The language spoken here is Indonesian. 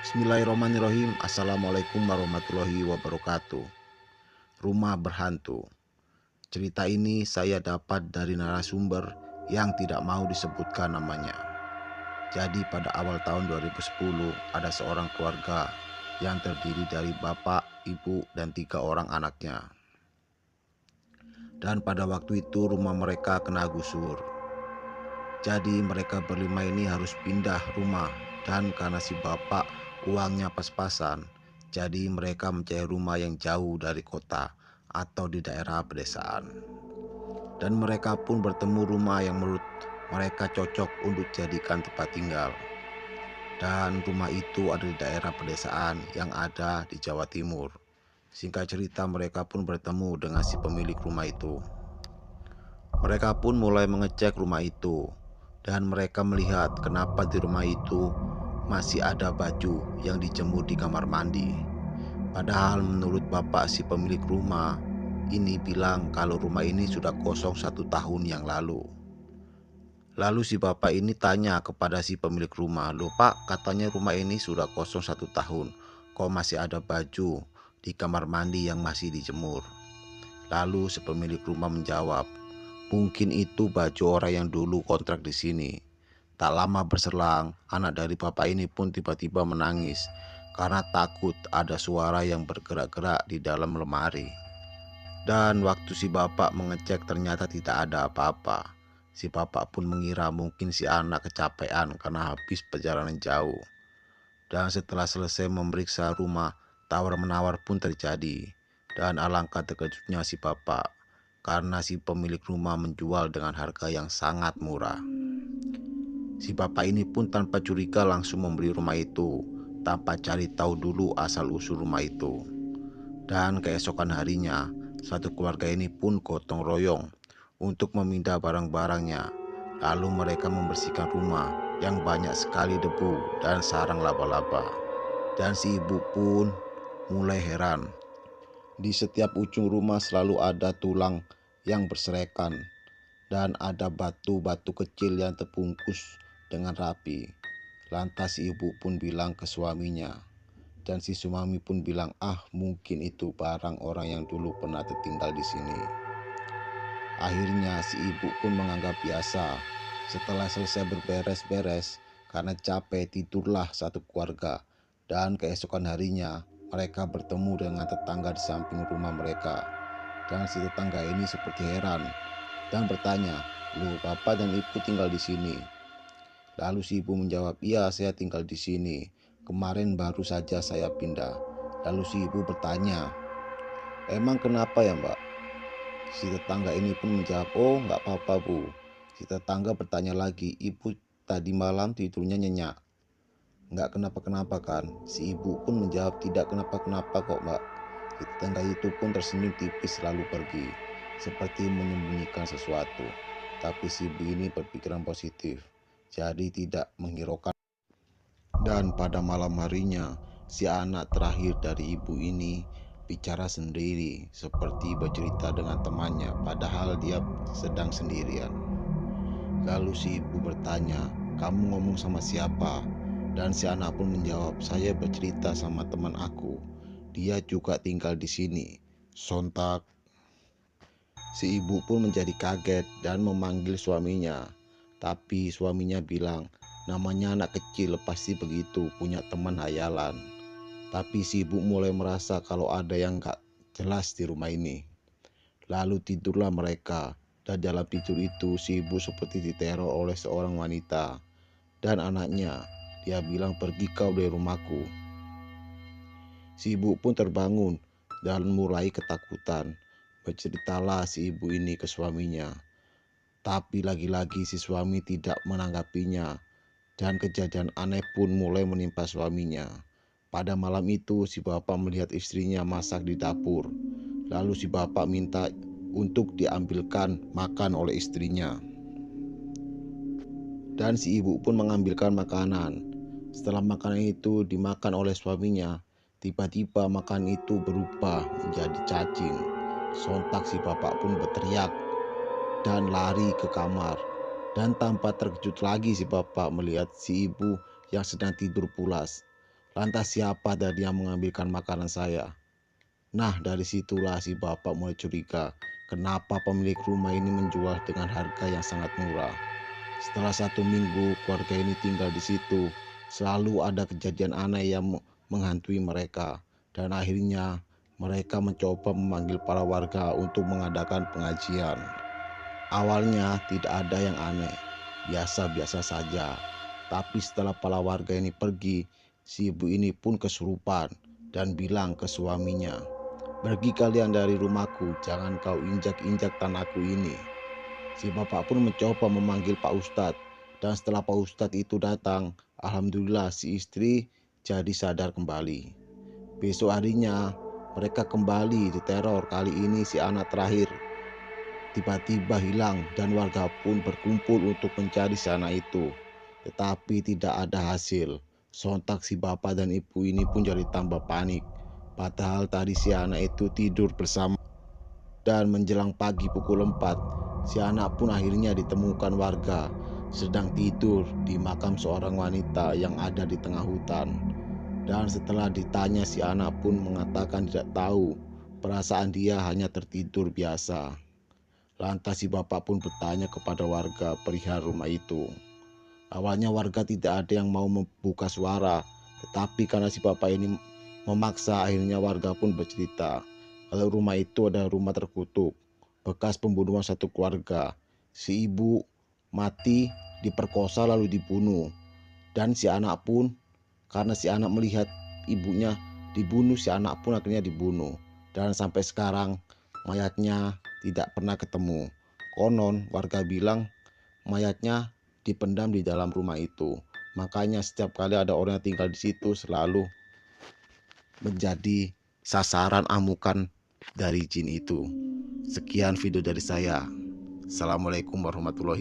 Bismillahirrahmanirrahim. Assalamualaikum warahmatullahi wabarakatuh. Rumah berhantu. Cerita ini saya dapat dari narasumber yang tidak mau disebutkan namanya. Jadi pada awal tahun 2010 ada seorang keluarga yang terdiri dari bapak, ibu, dan 3 orang anaknya. Dan pada waktu itu rumah mereka kena gusur. Jadi mereka berlima ini harus pindah rumah, dan karena si bapak uangnya pas-pasan, jadi mereka mencari rumah yang jauh dari kota atau di daerah pedesaan. Dan mereka pun bertemu rumah yang menurut mereka cocok untuk jadikan tempat tinggal. Dan rumah itu ada di daerah pedesaan yang ada di Jawa Timur. Singkat cerita, mereka pun bertemu dengan si pemilik rumah itu. Mereka pun mulai mengecek rumah itu, dan mereka melihat kenapa di rumah itu masih ada baju yang dijemur di kamar mandi. Padahal menurut bapak si pemilik rumah ini bilang kalau rumah ini sudah kosong 1 tahun yang lalu. Lalu si bapak ini tanya kepada si pemilik rumah, "Loh pak, katanya rumah ini sudah kosong 1 tahun, kok masih ada baju di kamar mandi yang masih dijemur?" Lalu si pemilik rumah menjawab, "Mungkin itu baju orang yang dulu kontrak di sini." Tak lama berselang, anak dari bapak ini pun tiba-tiba menangis karena takut ada suara yang bergerak-gerak di dalam lemari. Dan waktu si bapak mengecek ternyata tidak ada apa-apa. Si bapak pun mengira mungkin si anak kecapean karena habis perjalanan jauh. Dan setelah selesai memeriksa rumah, tawar-menawar pun terjadi. Dan alangkah terkejutnya si bapak karena si pemilik rumah menjual dengan harga yang sangat murah. Si bapak ini pun tanpa curiga langsung membeli rumah itu tanpa cari tahu dulu asal-usul rumah itu. Dan keesokan harinya, satu keluarga ini pun gotong royong untuk memindah barang-barangnya. Lalu mereka membersihkan rumah yang banyak sekali debu dan sarang laba-laba. Dan si ibu pun mulai heran. Di setiap ujung rumah selalu ada tulang yang berserakan dan ada batu-batu kecil yang terbungkus dengan rapi. Lantas si ibu pun bilang ke suaminya, dan si suami pun bilang, "Ah, mungkin itu barang orang yang dulu pernah tertinggal di sini." Akhirnya si ibu pun menganggap biasa. Setelah selesai berberes-beres, karena capek tidurlah satu keluarga. Dan keesokan harinya mereka bertemu dengan tetangga di samping rumah mereka. Dan si tetangga ini seperti heran dan bertanya, "Loh, bapak dan ibu tinggal di sini?" Lalu si ibu menjawab, "Iya, saya tinggal di sini. Kemarin baru saja saya pindah." Lalu si ibu bertanya, "Emang kenapa ya mbak?" Si tetangga ini pun menjawab, "Oh, nggak apa-apa bu." Si tetangga bertanya lagi, "Ibu tadi malam tidurnya nyenyak, nggak kenapa-kenapa kan?" Si ibu pun menjawab, "Tidak kenapa-kenapa kok mbak." Si tetangga itu pun tersenyum tipis lalu pergi, seperti menyembunyikan sesuatu. Tapi si ibu ini berpikiran positif, jadi tidak menghiraukan. Dan pada malam harinya, si anak terakhir dari ibu ini bicara sendiri, seperti bercerita dengan temannya, padahal dia sedang sendirian. Lalu si ibu bertanya, "Kamu ngomong sama siapa?" Dan si anak pun menjawab, "Saya bercerita sama teman aku. Dia juga tinggal di sini." Sontak, si ibu pun menjadi kaget dan memanggil suaminya. Tapi suaminya bilang, "Namanya anak kecil, pasti begitu, punya teman hayalan." Tapi si ibu mulai merasa kalau ada yang gak jelas di rumah ini. Lalu tidurlah mereka. Dan dalam tidur itu si ibu seperti diteror oleh seorang wanita dan anaknya. Dia bilang, "Pergi kau dari rumahku." Si ibu pun terbangun dan mulai ketakutan. Berceritalah si ibu ini ke suaminya. Tapi lagi-lagi si suami tidak menanggapinya. Dan kejadian aneh pun mulai menimpa suaminya. Pada malam itu si bapak melihat istrinya masak di dapur. Lalu si bapak minta untuk diambilkan makan oleh istrinya. Dan si ibu pun mengambilkan makanan. Setelah makanan itu dimakan oleh suaminya, tiba-tiba makanan itu berubah menjadi cacing. Sontak si bapak pun berteriak dan lari ke kamar. Dan tanpa terkejut lagi si bapak melihat si ibu yang sedang tidur pulas. Lantas siapa tadi yang mengambilkan makanan saya? Nah, dari situlah si bapak mulai curiga. Kenapa pemilik rumah ini menjual dengan harga yang sangat murah? Setelah 1 minggu keluarga ini tinggal di situ, selalu ada kejadian aneh yang menghantui mereka. Dan akhirnya mereka mencoba memanggil para warga untuk mengadakan pengajian. Awalnya tidak ada yang aneh, biasa-biasa saja. Tapi setelah para warga ini pergi, si ibu ini pun kesurupan dan bilang ke suaminya, "Pergi kalian dari rumahku, jangan kau injak-injak tanahku ini." Si bapak pun mencoba memanggil Pak Ustadz, dan setelah Pak Ustadz itu datang, alhamdulillah si istri jadi sadar kembali. Besok harinya mereka kembali diteror. Kali ini si anak terakhir tiba-tiba hilang dan warga pun berkumpul untuk mencari si anak itu. Tetapi tidak ada hasil. Sontak si bapak dan ibu ini pun jadi tambah panik. Padahal tadi si anak itu tidur bersama. Dan menjelang pagi pukul 4, si anak pun akhirnya ditemukan warga sedang tidur di makam seorang wanita yang ada di tengah hutan. Dan setelah ditanya, si anak pun mengatakan tidak tahu, perasaan dia hanya tertidur biasa. Lantas si bapak pun bertanya kepada warga perihal rumah itu. Awalnya warga tidak ada yang mau membuka suara, tetapi karena si bapak ini memaksa, akhirnya warga pun bercerita kalau rumah itu adalah rumah terkutuk, bekas pembunuhan satu keluarga. Si ibu mati diperkosa lalu dibunuh, dan si anak pun karena si anak melihat ibunya dibunuh, si anak pun akhirnya dibunuh. Dan sampai sekarang mayatnya tidak pernah ketemu. Konon warga bilang mayatnya dipendam di dalam rumah itu. Makanya setiap kali ada orang yang tinggal di situ selalu menjadi sasaran amukan dari jin itu. Sekian video dari saya. Assalamualaikum warahmatullahi